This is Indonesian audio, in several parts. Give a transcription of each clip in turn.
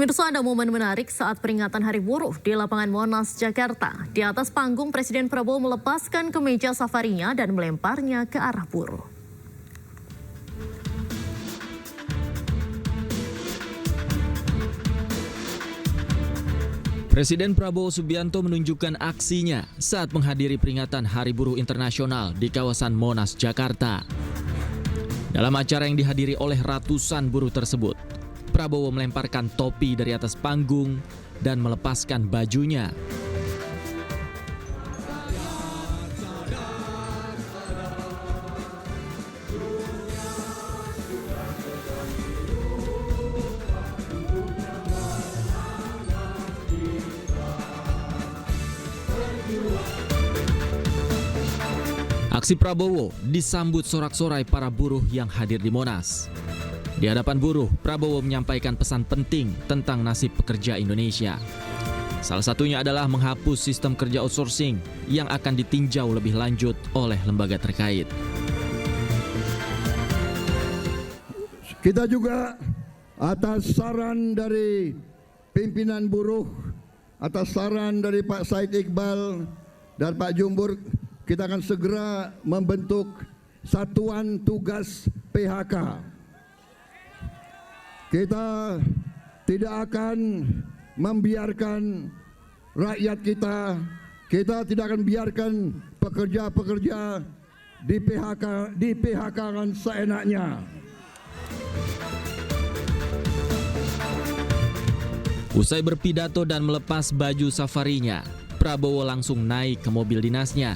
Pemirsa, ada momen menarik saat peringatan Hari Buruh di lapangan Monas, Jakarta. Di atas panggung, Presiden Prabowo melepaskan kemeja safarinya dan melemparnya ke arah buruh. Presiden Prabowo Subianto menunjukkan aksinya saat menghadiri peringatan Hari Buruh Internasional di kawasan Monas, Jakarta. Dalam acara yang dihadiri oleh ratusan buruh tersebut, Prabowo melemparkan topi dari atas panggung dan melepaskan bajunya. Aksi Prabowo disambut sorak-sorai para buruh yang hadir di Monas. Di hadapan buruh, Prabowo menyampaikan pesan penting tentang nasib pekerja Indonesia. Salah satunya adalah menghapus sistem kerja outsourcing yang akan ditinjau lebih lanjut oleh lembaga terkait. Kita juga atas saran dari pimpinan buruh, atas saran dari Pak Said Iqbal dan Pak Jumbur, kita akan segera membentuk Satuan Tugas PHK. Kita tidak akan membiarkan rakyat kita tidak akan biarkan pekerja-pekerja di PHK-kan seenaknya. Usai berpidato dan melepas baju safarinya, Prabowo langsung naik ke mobil dinasnya.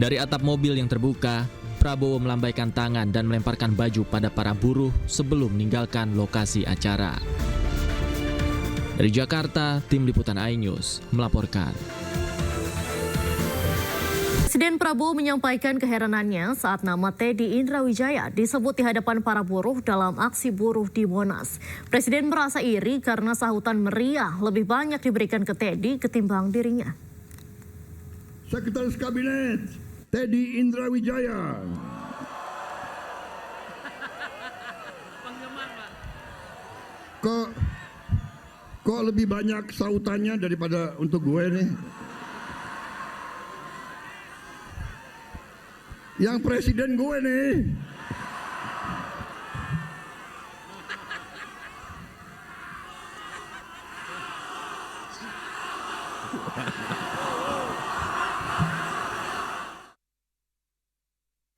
Dari atap mobil yang terbuka, Prabowo melambaikan tangan dan melemparkan baju pada para buruh sebelum meninggalkan lokasi acara. Dari Jakarta, Tim Liputan iNews melaporkan. Presiden Prabowo menyampaikan keheranannya saat nama Teddy Indrawijaya disebut di hadapan para buruh dalam aksi buruh di Monas. Presiden merasa iri karena sambutan meriah lebih banyak diberikan ke Teddy ketimbang dirinya. Sekretaris Kabinet Teddy Indrawijaya. Kok lebih banyak sautannya daripada untuk gue nih? Yang presiden gue nih.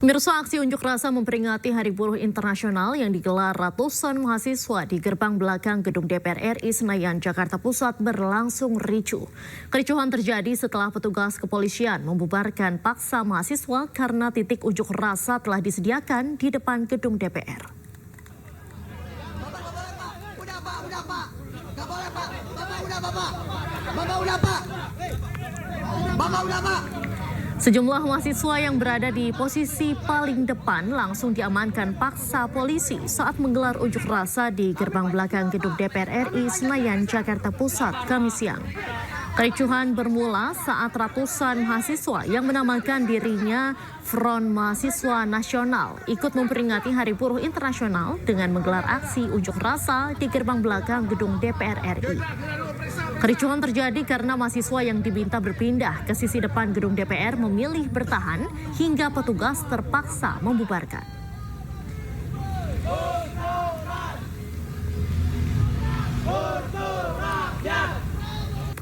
Pemirsa, aksi unjuk rasa memperingati Hari Buruh Internasional yang digelar ratusan mahasiswa di gerbang belakang Gedung DPR RI Senayan, Jakarta Pusat berlangsung ricuh. Kericuhan terjadi setelah petugas kepolisian membubarkan paksa mahasiswa karena titik unjuk rasa telah disediakan di depan gedung DPR. Sejumlah mahasiswa yang berada di posisi paling depan langsung diamankan paksa polisi saat menggelar unjuk rasa di gerbang belakang gedung DPR RI Senayan, Jakarta Pusat, Kamis siang. Kericuhan bermula saat ratusan mahasiswa yang menamakan dirinya Front Mahasiswa Nasional ikut memperingati Hari Buruh Internasional dengan menggelar aksi unjuk rasa di gerbang belakang gedung DPR RI. Kericuhan terjadi karena mahasiswa yang diminta berpindah ke sisi depan gedung DPR memilih bertahan hingga petugas terpaksa membubarkan.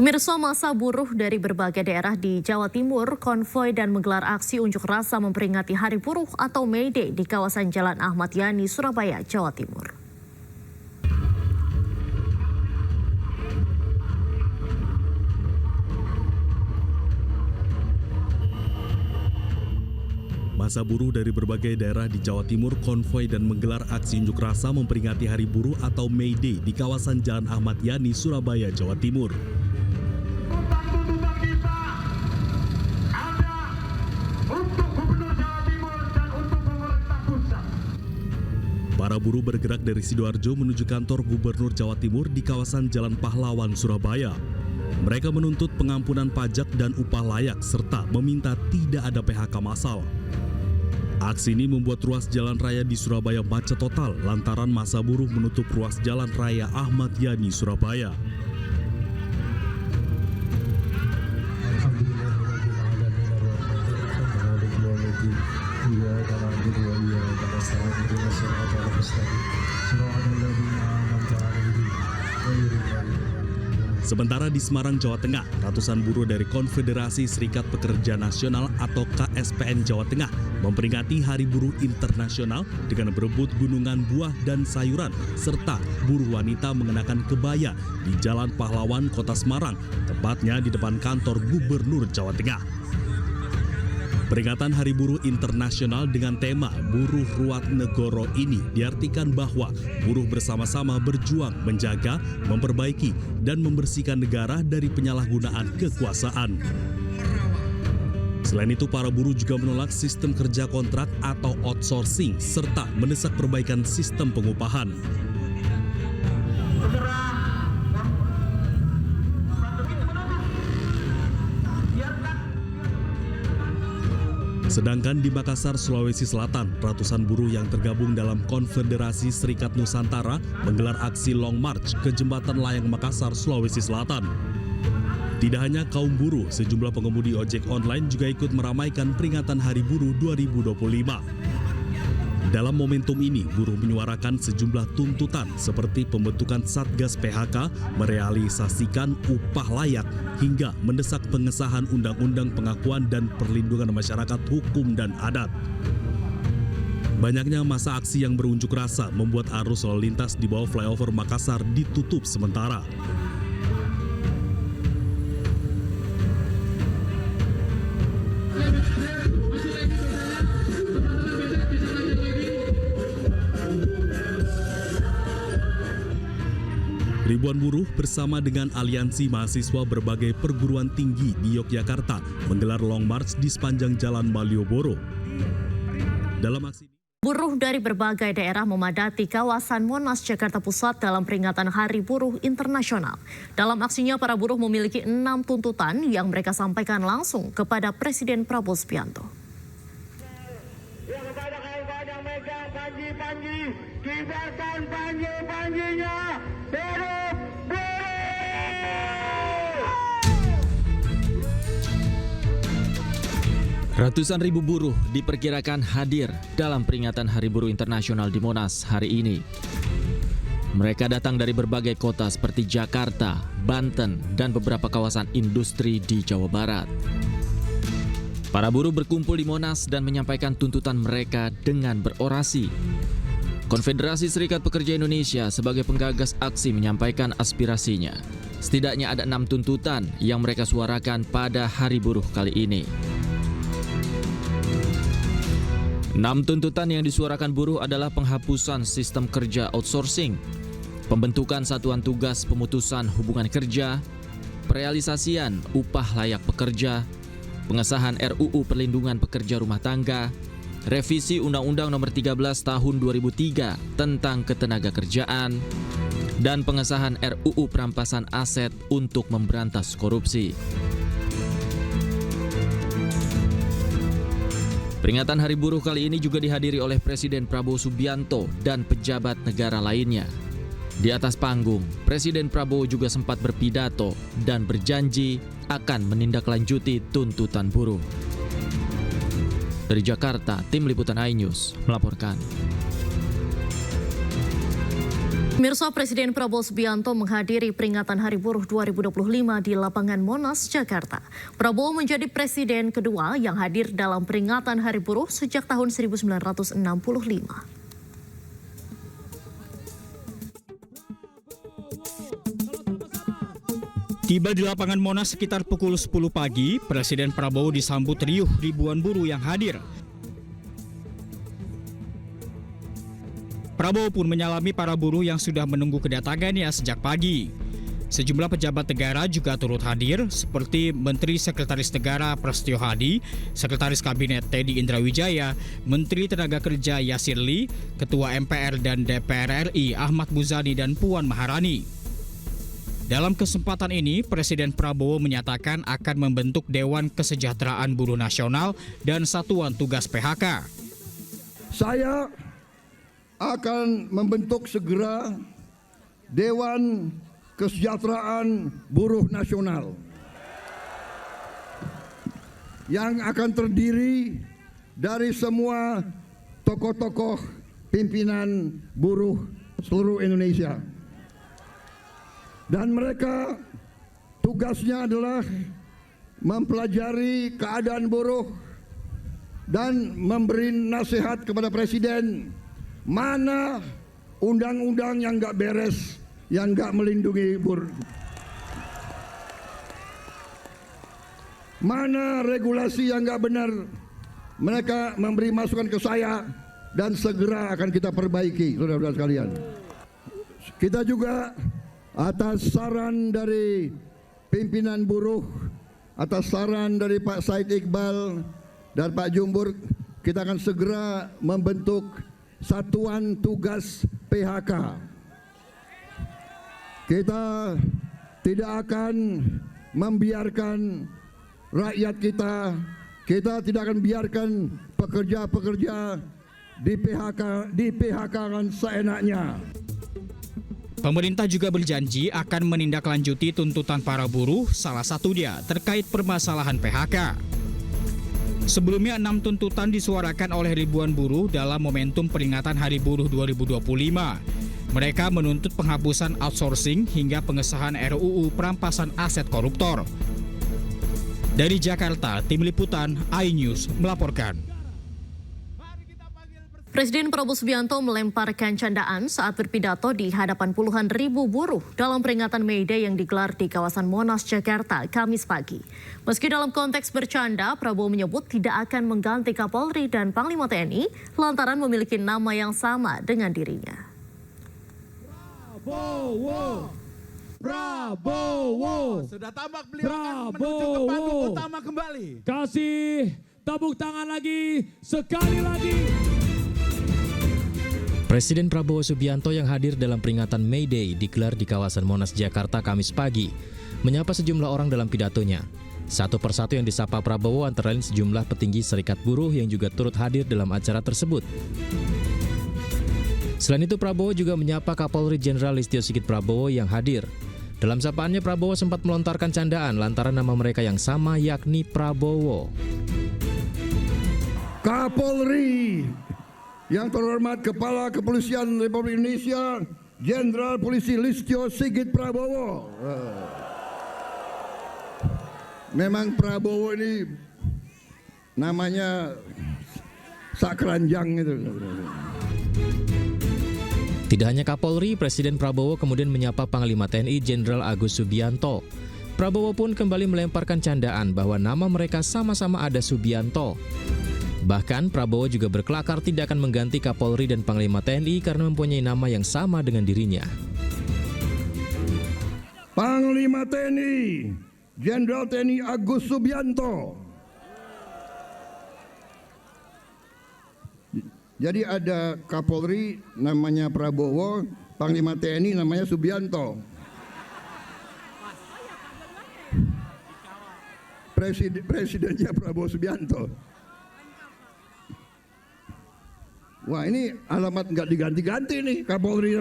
Pemirsa, massa buruh dari berbagai daerah di Jawa Timur konvoi dan menggelar aksi unjuk rasa memperingati Hari Buruh atau May Day di kawasan Jalan Ahmad Yani, Surabaya, Jawa Timur. Massa buruh dari berbagai daerah di Jawa Timur konvoi dan menggelar aksi unjuk rasa memperingati Hari Buruh atau May Day di kawasan Jalan Ahmad Yani, Surabaya, Jawa Timur. Para buruh bergerak dari Sidoarjo menuju kantor Gubernur Jawa Timur di kawasan Jalan Pahlawan, Surabaya. Mereka menuntut pengampunan pajak dan upah layak serta meminta tidak ada PHK massal. Aksi ini membuat ruas jalan raya di Surabaya macet total lantaran massa buruh menutup ruas jalan raya Ahmad Yani, Surabaya. Sementara di Semarang, Jawa Tengah, ratusan buruh dari Konfederasi Serikat Pekerja Nasional atau KSPN Jawa Tengah memperingati Hari Buruh Internasional dengan berebut gunungan buah dan sayuran, serta buruh wanita mengenakan kebaya di Jalan Pahlawan, Kota Semarang, tepatnya di depan kantor Gubernur Jawa Tengah. Peringatan Hari Buruh Internasional dengan tema Buruh Ruat Negoro ini diartikan bahwa buruh bersama-sama berjuang menjaga, memperbaiki, dan membersihkan negara dari penyalahgunaan kekuasaan. Selain itu, para buruh juga menolak sistem kerja kontrak atau outsourcing, serta mendesak perbaikan sistem pengupahan. Sedangkan di Makassar, Sulawesi Selatan, ratusan buruh yang tergabung dalam Konfederasi Serikat Nusantara menggelar aksi Long March ke Jembatan Layang Makassar, Sulawesi Selatan. Tidak hanya kaum buruh, sejumlah pengemudi ojek online juga ikut meramaikan peringatan Hari Buruh 2025. Dalam momentum ini, buruh menyuarakan sejumlah tuntutan seperti pembentukan Satgas PHK, merealisasikan upah layak, hingga mendesak pengesahan Undang-Undang Pengakuan dan Perlindungan Masyarakat Hukum dan Adat. Banyaknya masa aksi yang berunjuk rasa membuat arus lalu lintas di bawah flyover Makassar ditutup sementara. Ribuan buruh bersama dengan aliansi mahasiswa berbagai perguruan tinggi di Yogyakarta menggelar Long March di sepanjang Jalan Malioboro. Dalam aksi Buruh dari berbagai daerah memadati kawasan Monas, Jakarta Pusat dalam peringatan Hari Buruh Internasional. Dalam aksinya, para buruh memiliki 6 tuntutan yang mereka sampaikan langsung kepada Presiden Prabowo Subianto. Kepada kawan-kawan yang megang panji-panji, kibarkan panji-panjinya. Hidup Ratusan ribu buruh diperkirakan hadir dalam peringatan Hari Buruh Internasional di Monas hari ini. Mereka datang dari berbagai kota seperti Jakarta, Banten, dan beberapa kawasan industri di Jawa Barat. Para buruh berkumpul di Monas dan menyampaikan tuntutan mereka dengan berorasi. Konfederasi Serikat Pekerja Indonesia sebagai penggagas aksi menyampaikan aspirasinya. Setidaknya ada 6 tuntutan yang mereka suarakan pada Hari Buruh kali ini. 6 tuntutan yang disuarakan buruh adalah penghapusan sistem kerja outsourcing, pembentukan satuan tugas pemutusan hubungan kerja, perealisasian upah layak pekerja, pengesahan RUU Perlindungan Pekerja Rumah Tangga, revisi Undang-Undang Nomor 13 Tahun 2003 tentang Ketenagakerjaan, dan pengesahan RUU Perampasan Aset untuk memberantas korupsi. Peringatan Hari Buruh kali ini juga dihadiri oleh Presiden Prabowo Subianto dan pejabat negara lainnya. Di atas panggung, Presiden Prabowo juga sempat berpidato dan berjanji akan menindaklanjuti tuntutan buruh. Dari Jakarta, Tim Liputan iNews melaporkan. Pemirsa, Presiden Prabowo Subianto menghadiri peringatan Hari Buruh 2025 di lapangan Monas, Jakarta. Prabowo menjadi presiden kedua yang hadir dalam peringatan Hari Buruh sejak tahun 1965. Tiba di lapangan Monas sekitar pukul 10 pagi, Presiden Prabowo disambut riuh ribuan buruh yang hadir. Prabowo pun menyalami para buruh yang sudah menunggu kedatangannya sejak pagi. Sejumlah pejabat negara juga turut hadir, seperti Menteri Sekretaris Negara Prasetyo Hadi, Sekretaris Kabinet Teddy Indrawijaya, Menteri Tenaga Kerja Yasir Lee, Ketua MPR dan DPR RI Ahmad Muzani dan Puan Maharani. Dalam kesempatan ini, Presiden Prabowo menyatakan akan membentuk Dewan Kesejahteraan Buruh Nasional dan Satuan Tugas PHK. Saya akan membentuk segera Dewan Kesejahteraan Buruh Nasional yang akan terdiri dari semua tokoh-tokoh pimpinan buruh seluruh Indonesia. Dan mereka tugasnya adalah mempelajari keadaan buruh dan memberi nasihat kepada Presiden mana undang-undang yang nggak beres, yang nggak melindungi buruh. Mana regulasi yang nggak benar, mereka memberi masukan ke saya dan segera akan kita perbaiki, saudara-saudara sekalian. Kita juga atas saran dari pimpinan buruh, atas saran dari Pak Said Iqbal dan Pak Jumbur, kita akan segera membentuk Satuan Tugas PHK. Kita tidak akan membiarkan rakyat kita tidak akan biarkan pekerja-pekerja di PHK-kan seenaknya. Pemerintah juga berjanji akan menindaklanjuti tuntutan para buruh, salah satunya terkait permasalahan PHK. Sebelumnya 6 tuntutan disuarakan oleh ribuan buruh dalam momentum peringatan Hari Buruh 2025. Mereka menuntut penghapusan outsourcing hingga pengesahan RUU perampasan aset koruptor. Dari Jakarta, Tim Liputan iNews melaporkan. Presiden Prabowo Subianto melemparkan candaan saat berpidato di hadapan puluhan ribu buruh dalam peringatan May Day yang digelar di kawasan Monas, Jakarta, Kamis pagi. Meski dalam konteks bercanda, Prabowo menyebut tidak akan mengganti Kapolri dan Panglima TNI lantaran memiliki nama yang sama dengan dirinya. Prabowo. Sudah tampak beliau akan menuju ke panggung utama kembali. Kasih tepuk tangan lagi, sekali lagi. Presiden Prabowo Subianto yang hadir dalam peringatan May Day digelar di kawasan Monas, Jakarta, Kamis pagi, menyapa sejumlah orang dalam pidatonya. Satu persatu yang disapa Prabowo antara lain sejumlah petinggi serikat buruh yang juga turut hadir dalam acara tersebut. Selain itu, Prabowo juga menyapa Kapolri Jenderal Listio Sigit Prabowo yang hadir. Dalam sapaannya, Prabowo sempat melontarkan candaan lantaran nama mereka yang sama, yakni Prabowo. Kapolri yang terhormat Kepala Kepolisian Republik Indonesia, Jenderal Polisi Listio Sigit Prabowo. Memang Prabowo ini namanya sakranjang itu. Tidak hanya Kapolri, Presiden Prabowo kemudian menyapa Panglima TNI Jenderal Agus Subianto. Prabowo pun kembali melemparkan candaan bahwa nama mereka sama-sama ada Subianto. Bahkan Prabowo juga berkelakar tidak akan mengganti Kapolri dan Panglima TNI karena mempunyai nama yang sama dengan dirinya. Panglima TNI, Jenderal TNI Agus Subianto. Jadi ada Kapolri namanya Prabowo, Panglima TNI namanya Subianto. Presidennya Prabowo Subianto. Wah, ini alamat nggak diganti-ganti nih Kapolri.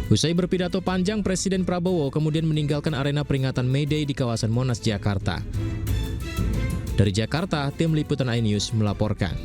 Usai berpidato panjang, Presiden Prabowo kemudian meninggalkan arena peringatan May Day di kawasan Monas, Jakarta. Dari Jakarta, Tim Liputan iNews melaporkan.